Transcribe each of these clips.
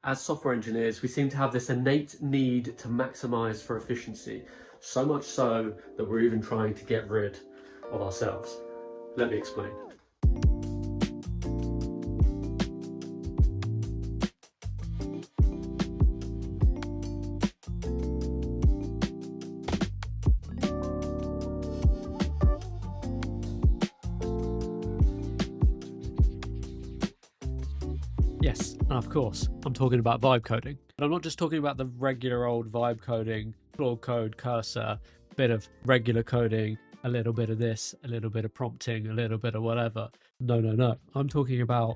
As software engineers, we seem to have this innate need to maximize for efficiency, so much so that we're even trying to get rid of ourselves. Let me explain. Yes, of course, I'm talking about vibe coding. But I'm not just talking about the regular old vibe coding, Claude Code, cursor, bit of regular coding, a little bit of this, a little bit of prompting, a little bit of whatever. No. I'm talking about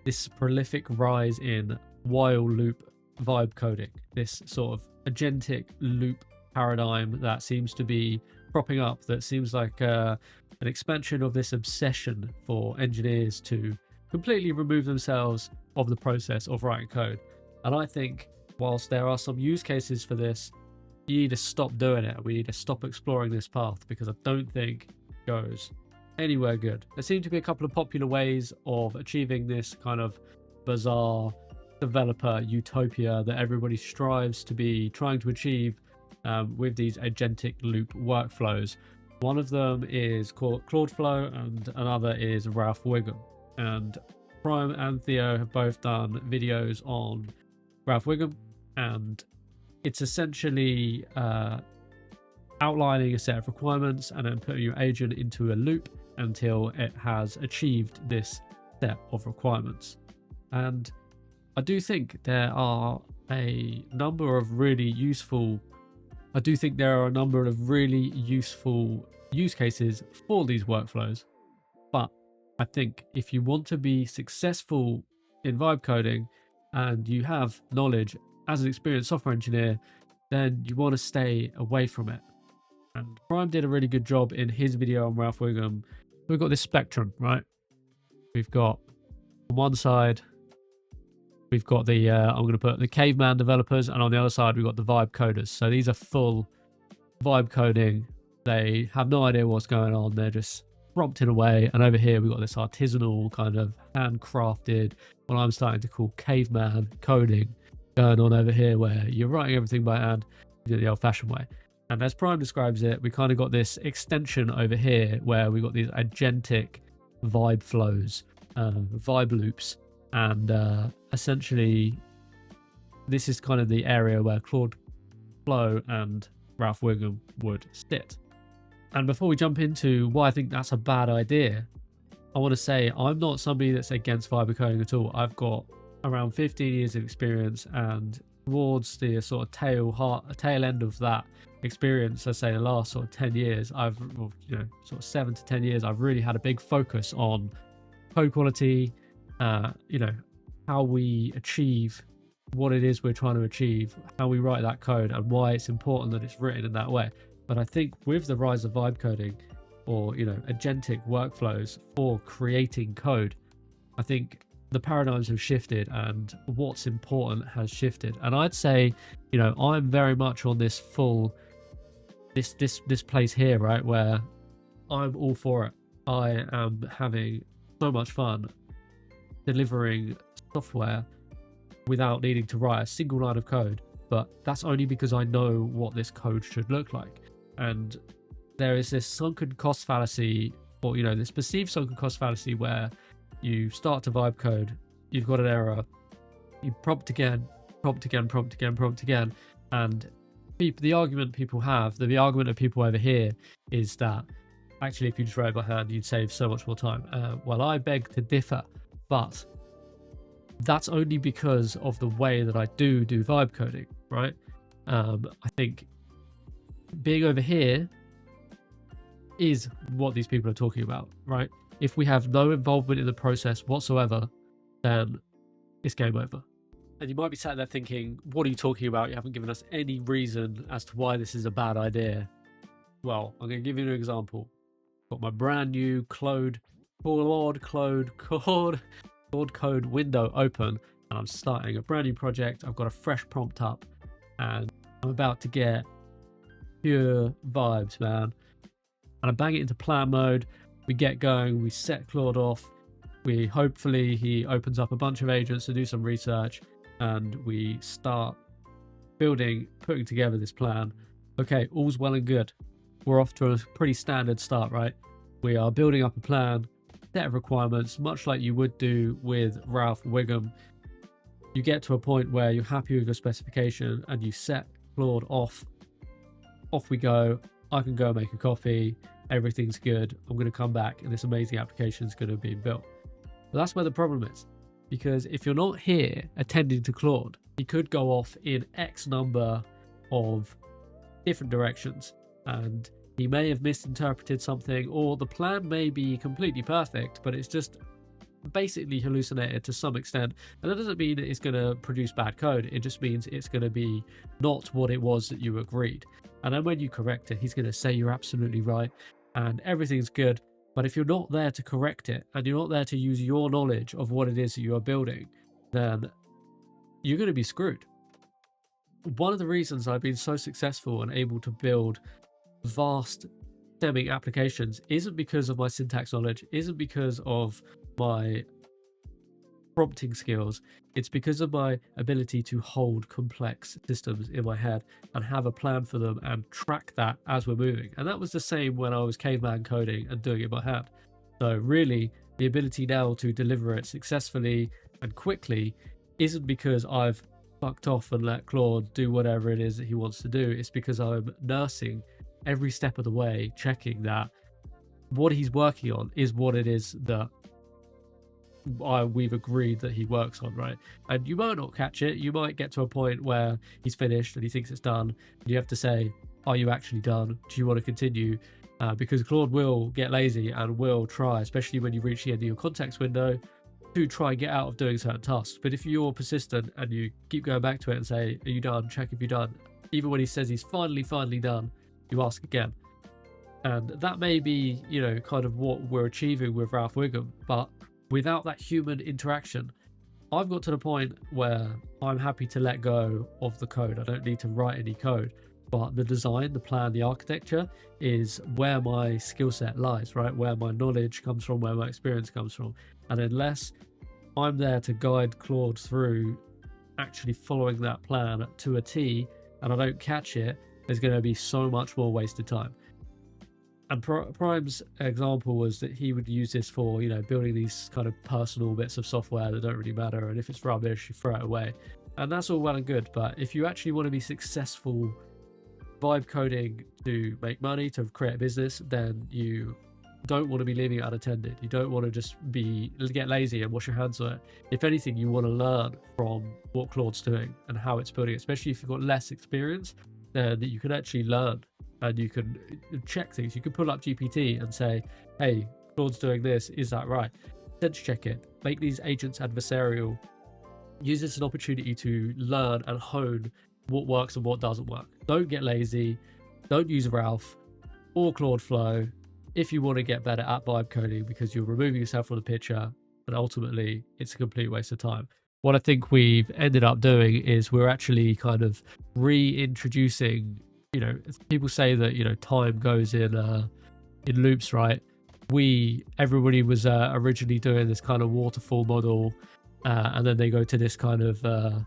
this prolific rise in while loop vibe coding, this sort of agentic loop paradigm that seems to be cropping up, that seems like an expansion of this obsession for engineers to completely remove themselves of the process of writing code. And I think whilst there are some use cases for this, you need to stop doing it. We need to stop exploring this path, because I don't think it goes anywhere good. There seem to be a couple of popular ways of achieving this kind of bizarre developer utopia that everybody strives to be trying to achieve with these agentic loop workflows. One of them is called Claude Flow, and another is Ralph Wiggum. And Prime and Theo have both done videos on Ralph Wiggum, and it's essentially outlining a set of requirements and then putting your agent into a loop until it has achieved this set of requirements. And I do think there are a number of really useful use cases for these workflows. But I think if you want to be successful in vibe coding and you have knowledge as an experienced software engineer, then you want to stay away from it. And Prime did a really good job in his video on Ralph Wiggum. We've got this spectrum, right? We've got on one side, we've got the, I'm going to put the caveman developers, and on the other side, we've got the vibe coders. So these are full vibe coding. They have no idea what's going on. They're just prompting away. And over here, we've got this artisanal kind of handcrafted, what I'm starting to call caveman coding going on over here, where you're writing everything by hand the old-fashioned way. And as Prime describes it, we kind of got this extension over here where we got these agentic vibe flows, vibe loops, and essentially this is kind of the area where Claude Flow and Ralph Wiggum would sit. And before we jump into why I think that's a bad idea, I want to say I'm not somebody that's against vibe coding at all. I've got around 15 years of experience, and towards the sort of tail end of that experience, I say the last sort of 10 years, sort of 7 to 10 years, I've really had a big focus on code quality, how we achieve what it is we're trying to achieve, how we write that code, and why it's important that it's written in that way. But I think with the rise of vibe coding, or agentic workflows for creating code, I think the paradigms have shifted and what's important has shifted. And I'd say, I'm very much on this this place here, right, where I'm all for it. I am having so much fun delivering software without needing to write a single line of code. But that's only because I know what this code should look like. And there is this sunken cost fallacy, or this perceived sunken cost fallacy, where you start to vibe code, you've got an error, you prompt again, and the argument of people over here is that actually if you just wrote it by hand, you'd save so much more time. Well, I beg to differ, but that's only because of the way that I do vibe coding, right? I think being over here is what these people are talking about, right? If we have no involvement in the process whatsoever, then it's game over. And you might be sat there thinking, what are you talking about? You haven't given us any reason as to why this is a bad idea. Well, I'm going to give you an example. Got my brand new Claude Code window open, and I'm starting a brand new project. I've got a fresh prompt up, and I'm about to get pure vibes, man. And I bang it into plan mode. We get going, we set Claude off. Hopefully he opens up a bunch of agents to do some research, and we start putting together this plan. Okay, all's well and good. We're off to a pretty standard start, right? We are building up a plan, set of requirements, much like you would do with Ralph Wiggum. You get to a point where you're happy with your specification and you set Claude off. Off we go. I can go make a coffee. Everything's good. I'm going to come back and this amazing application is going to be built. But that's where the problem is, because if you're not here attending to Claude, he could go off in X number of different directions and he may have misinterpreted something, or the plan may be completely perfect, but it's just basically hallucinated to some extent. And that doesn't mean it's going to produce bad code. It just means it's going to be not what it was that you agreed. And then when you correct it, he's going to say you're absolutely right and everything's good. But if you're not there to correct it and you're not there to use your knowledge of what it is that you are building, then you're going to be screwed. One of the reasons I've been so successful and able to build vast stemming applications isn't because of my syntax knowledge, isn't because of my prompting skills. It's because of my ability to hold complex systems in my head and have a plan for them and track that as we're moving. And that was the same when I was caveman coding and doing it by hand. So really, the ability now to deliver it successfully and quickly isn't because I've fucked off and let Claude do whatever it is that he wants to do. It's because I'm nursing every step of the way, checking that what he's working on is what it is that we've agreed that he works on, right? And you might not catch it. You might get to a point where he's finished and he thinks it's done, and you have to say, are you actually done? Do you want to continue? Because Claude will get lazy and will try, especially when you reach the end of your context window, to try and get out of doing certain tasks. But if you're persistent and you keep going back to it and say, are you done? Check if you're done. Even when he says he's finally done, you ask again. And that may be, you know, kind of what we're achieving with Ralph Wiggum, but without that human interaction, I've got to the point where I'm happy to let go of the code. I don't need to write any code, but the design, the plan, the architecture is where my skill set lies, right? Where my knowledge comes from, where my experience comes from. And unless I'm there to guide Claude through actually following that plan to a T and I don't catch it, there's going to be so much more wasted time. And Prime's example was that he would use this for, you know, building these kind of personal bits of software that don't really matter. And if it's rubbish, you throw it away. And that's all well and good. But if you actually want to be successful vibe coding to make money, to create a business, then you don't want to be leaving it unattended. You don't want to just get lazy and wash your hands on it. If anything, you want to learn from what Claude's doing and how it's building, especially if you've got less experience, then that you can actually learn. And you can check things. You can pull up GPT and say, hey, Claude's doing this. Is that right? Sense check it. Make these agents adversarial. Use this as an opportunity to learn and hone what works and what doesn't work. Don't get lazy. Don't use Ralph or Claude Flow if you want to get better at vibe coding, because you're removing yourself from the picture and ultimately it's a complete waste of time. What I think we've ended up doing is we're actually kind of reintroducing, you know, people say that, you know, time goes in loops, right? Everybody was originally doing this kind of waterfall model, and then they go to this kind of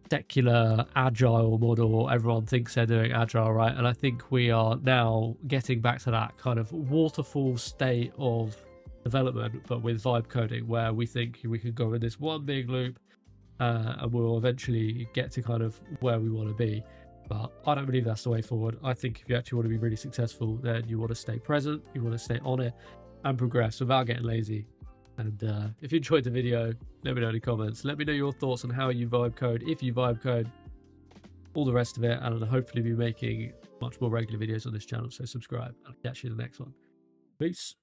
secular agile model. Everyone thinks they're doing agile, right? And I think we are now getting back to that kind of waterfall state of development, but with vibe coding, where we think we could go in this one big loop and we'll eventually get to kind of where we want to be. But I don't believe that's the way forward. I think if you actually want to be really successful, then you want to stay present, you want to stay on it and progress without getting lazy. And if you enjoyed the video, let me know in the comments. Let me know your thoughts on how you vibe code, if you vibe code, all the rest of it. And I'll hopefully be making much more regular videos on this channel. So subscribe. I'll catch you in the next one. Peace.